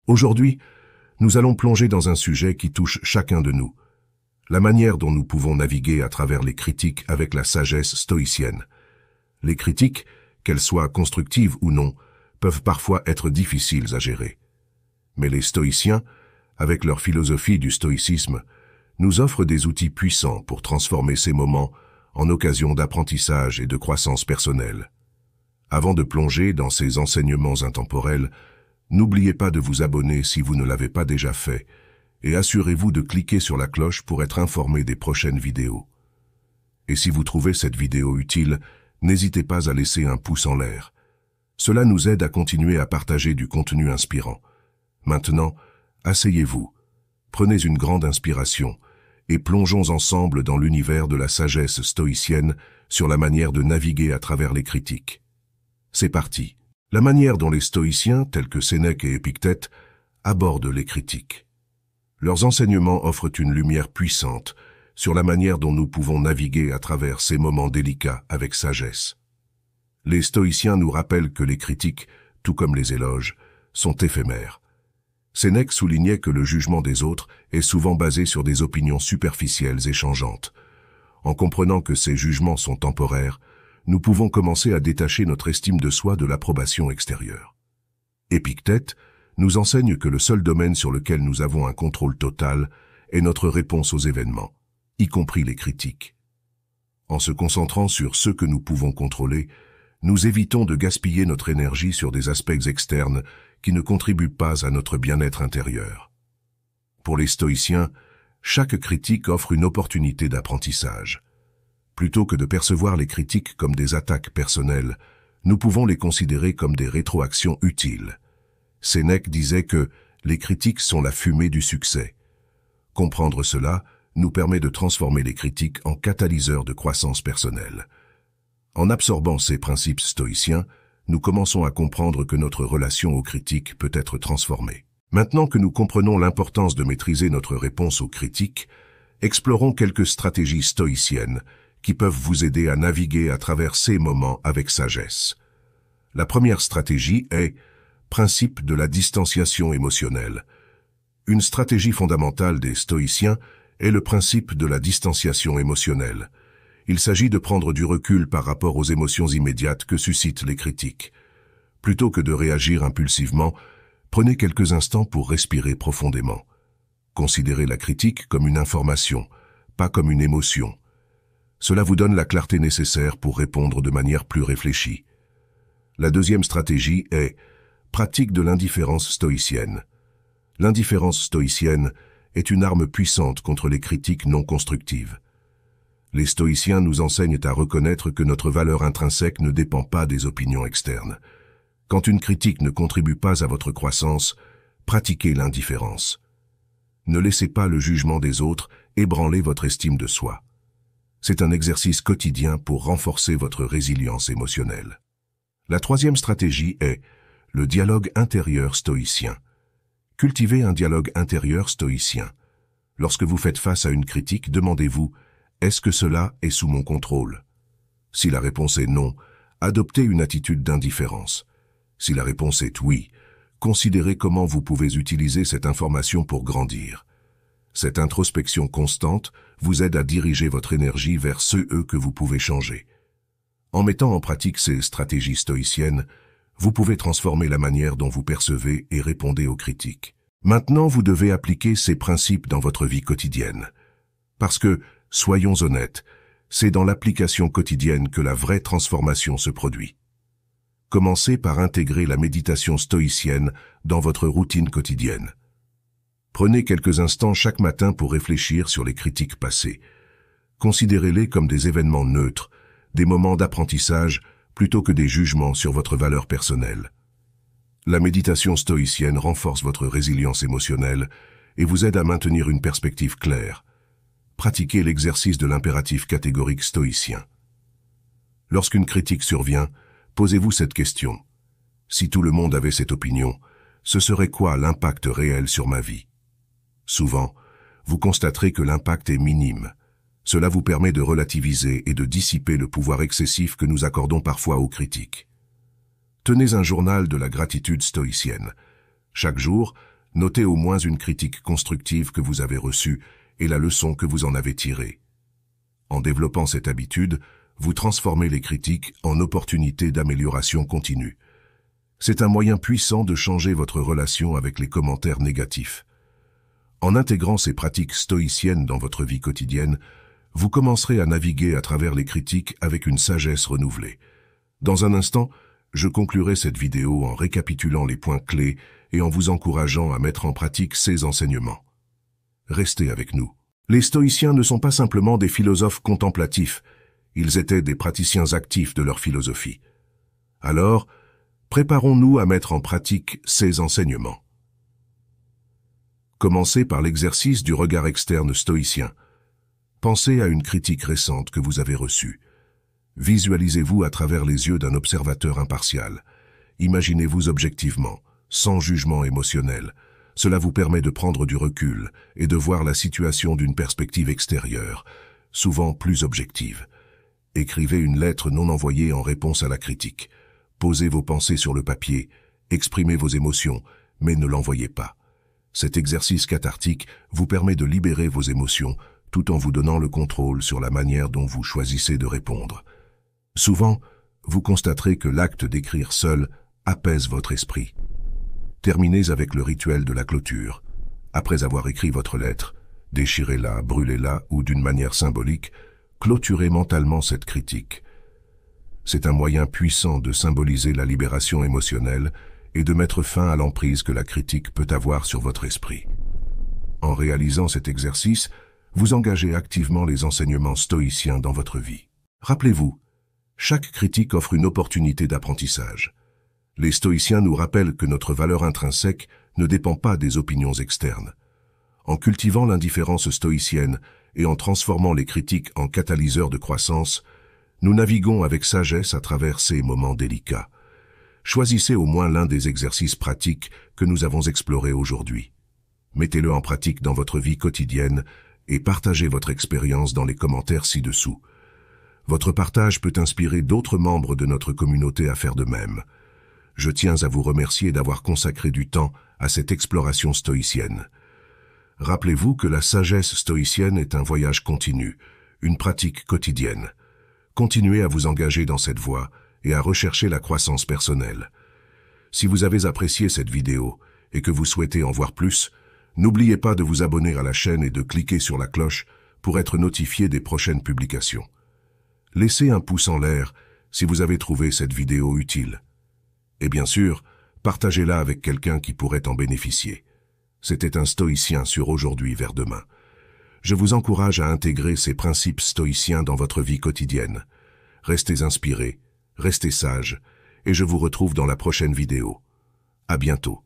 Aujourd'hui, nous allons plonger dans un sujet qui touche chacun de nous, la manière dont nous pouvons naviguer à travers les critiques avec la sagesse stoïcienne. Les critiques, qu'elles soient constructives ou non, peuvent parfois être difficiles à gérer. Mais les stoïciens, avec leur philosophie du stoïcisme, nous offrent des outils puissants pour transformer ces moments en occasion d'apprentissage et de croissance personnelle. Avant de plonger dans ces enseignements intemporels, n'oubliez pas de vous abonner si vous ne l'avez pas déjà fait et assurez-vous de cliquer sur la cloche pour être informé des prochaines vidéos. Et si vous trouvez cette vidéo utile, n'hésitez pas à laisser un pouce en l'air. Cela nous aide à continuer à partager du contenu inspirant. Maintenant, asseyez-vous, prenez une grande inspiration et plongeons ensemble dans l'univers de la sagesse stoïcienne sur la manière de naviguer à travers les critiques. C'est parti. La manière dont les stoïciens, tels que Sénèque et Épictète, abordent les critiques. Leurs enseignements offrent une lumière puissante sur la manière dont nous pouvons naviguer à travers ces moments délicats avec sagesse. Les stoïciens nous rappellent que les critiques, tout comme les éloges, sont éphémères. Sénèque soulignait que le jugement des autres est souvent basé sur des opinions superficielles et changeantes. En comprenant que ces jugements sont temporaires, nous pouvons commencer à détacher notre estime de soi de l'approbation extérieure. Épictète nous enseigne que le seul domaine sur lequel nous avons un contrôle total est notre réponse aux événements, y compris les critiques. En se concentrant sur ce que nous pouvons contrôler, nous évitons de gaspiller notre énergie sur des aspects externes qui ne contribuent pas à notre bien-être intérieur. Pour les stoïciens, chaque critique offre une opportunité d'apprentissage. Plutôt que de percevoir les critiques comme des attaques personnelles, nous pouvons les considérer comme des rétroactions utiles. Sénèque disait que les critiques sont la fumée du succès. Comprendre cela nous permet de transformer les critiques en catalyseurs de croissance personnelle. En absorbant ces principes stoïciens, nous commençons à comprendre que notre relation aux critiques peut être transformée. Maintenant que nous comprenons l'importance de maîtriser notre réponse aux critiques, explorons quelques stratégies stoïciennes qui peuvent vous aider à naviguer à travers ces moments avec sagesse. La première stratégie est principe de la distanciation émotionnelle. Une stratégie fondamentale des stoïciens est le principe de la distanciation émotionnelle. Il s'agit de prendre du recul par rapport aux émotions immédiates que suscitent les critiques. Plutôt que de réagir impulsivement, prenez quelques instants pour respirer profondément. Considérez la critique comme une information, pas comme une émotion. Cela vous donne la clarté nécessaire pour répondre de manière plus réfléchie. La deuxième stratégie est pratique de l'indifférence stoïcienne. L'indifférence stoïcienne est une arme puissante contre les critiques non constructives. Les stoïciens nous enseignent à reconnaître que notre valeur intrinsèque ne dépend pas des opinions externes. Quand une critique ne contribue pas à votre croissance, pratiquez l'indifférence. Ne laissez pas le jugement des autres ébranler votre estime de soi. C'est un exercice quotidien pour renforcer votre résilience émotionnelle. La troisième stratégie est le dialogue intérieur stoïcien. Cultivez un dialogue intérieur stoïcien. Lorsque vous faites face à une critique, demandez-vous « Est-ce que cela est sous mon contrôle ?» Si la réponse est non, adoptez une attitude d'indifférence. Si la réponse est oui, considérez comment vous pouvez utiliser cette information pour grandir. Cette introspection constante vous aide à diriger votre énergie vers ceux que vous pouvez changer. En mettant en pratique ces stratégies stoïciennes, vous pouvez transformer la manière dont vous percevez et répondez aux critiques. Maintenant, vous devez appliquer ces principes dans votre vie quotidienne. Parce que, soyons honnêtes, c'est dans l'application quotidienne que la vraie transformation se produit. Commencez par intégrer la méditation stoïcienne dans votre routine quotidienne. Prenez quelques instants chaque matin pour réfléchir sur les critiques passées. Considérez-les comme des événements neutres, des moments d'apprentissage plutôt que des jugements sur votre valeur personnelle. La méditation stoïcienne renforce votre résilience émotionnelle et vous aide à maintenir une perspective claire. Pratiquez l'exercice de l'impératif catégorique stoïcien. Lorsqu'une critique survient, posez-vous cette question. Si tout le monde avait cette opinion, ce serait quoi l'impact réel sur ma vie ? Souvent, vous constaterez que l'impact est minime. Cela vous permet de relativiser et de dissiper le pouvoir excessif que nous accordons parfois aux critiques. Tenez un journal de la gratitude stoïcienne. Chaque jour, Notez au moins une critique constructive que vous avez reçue et la leçon que vous en avez tirée. En développant cette habitude, vous transformez les critiques en opportunités d'amélioration continue. C'est un moyen puissant de changer votre relation avec les commentaires négatifs. En intégrant ces pratiques stoïciennes dans votre vie quotidienne, vous commencerez à naviguer à travers les critiques avec une sagesse renouvelée. Dans un instant, je conclurai cette vidéo en récapitulant les points clés et en vous encourageant à mettre en pratique ces enseignements. Restez avec nous. Les stoïciens ne sont pas simplement des philosophes contemplatifs, ils étaient des praticiens actifs de leur philosophie. Alors, préparons-nous à mettre en pratique ces enseignements. Commencez par l'exercice du regard externe stoïcien. Pensez à une critique récente que vous avez reçue. Visualisez-vous à travers les yeux d'un observateur impartial. Imaginez-vous objectivement, sans jugement émotionnel. Cela vous permet de prendre du recul et de voir la situation d'une perspective extérieure, souvent plus objective. Écrivez une lettre non envoyée en réponse à la critique. Posez vos pensées sur le papier, exprimez vos émotions, mais ne l'envoyez pas. Cet exercice cathartique vous permet de libérer vos émotions tout en vous donnant le contrôle sur la manière dont vous choisissez de répondre. Souvent, vous constaterez que l'acte d'écrire seul apaise votre esprit. Terminez avec le rituel de la clôture. Après avoir écrit votre lettre, déchirez-la, brûlez-la ou d'une manière symbolique, clôturez mentalement cette critique. C'est un moyen puissant de symboliser la libération émotionnelle et de mettre fin à l'emprise que la critique peut avoir sur votre esprit. En réalisant cet exercice, vous engagez activement les enseignements stoïciens dans votre vie. Rappelez-vous, chaque critique offre une opportunité d'apprentissage. Les stoïciens nous rappellent que notre valeur intrinsèque ne dépend pas des opinions externes. En cultivant l'indifférence stoïcienne et en transformant les critiques en catalyseurs de croissance, nous naviguons avec sagesse à travers ces moments délicats. Choisissez au moins l'un des exercices pratiques que nous avons explorés aujourd'hui. Mettez-le en pratique dans votre vie quotidienne et partagez votre expérience dans les commentaires ci-dessous. Votre partage peut inspirer d'autres membres de notre communauté à faire de même. Je tiens à vous remercier d'avoir consacré du temps à cette exploration stoïcienne. Rappelez-vous que la sagesse stoïcienne est un voyage continu, une pratique quotidienne. Continuez à vous engager dans cette voie et à rechercher la croissance personnelle. Si vous avez apprécié cette vidéo et que vous souhaitez en voir plus, n'oubliez pas de vous abonner à la chaîne et de cliquer sur la cloche pour être notifié des prochaines publications. Laissez un pouce en l'air si vous avez trouvé cette vidéo utile. Et bien sûr, partagez-la avec quelqu'un qui pourrait en bénéficier. C'était un stoïcien sur Aujourd'hui vers demain. Je vous encourage à intégrer ces principes stoïciens dans votre vie quotidienne. Restez inspirés, restez sages, et je vous retrouve dans la prochaine vidéo. À bientôt.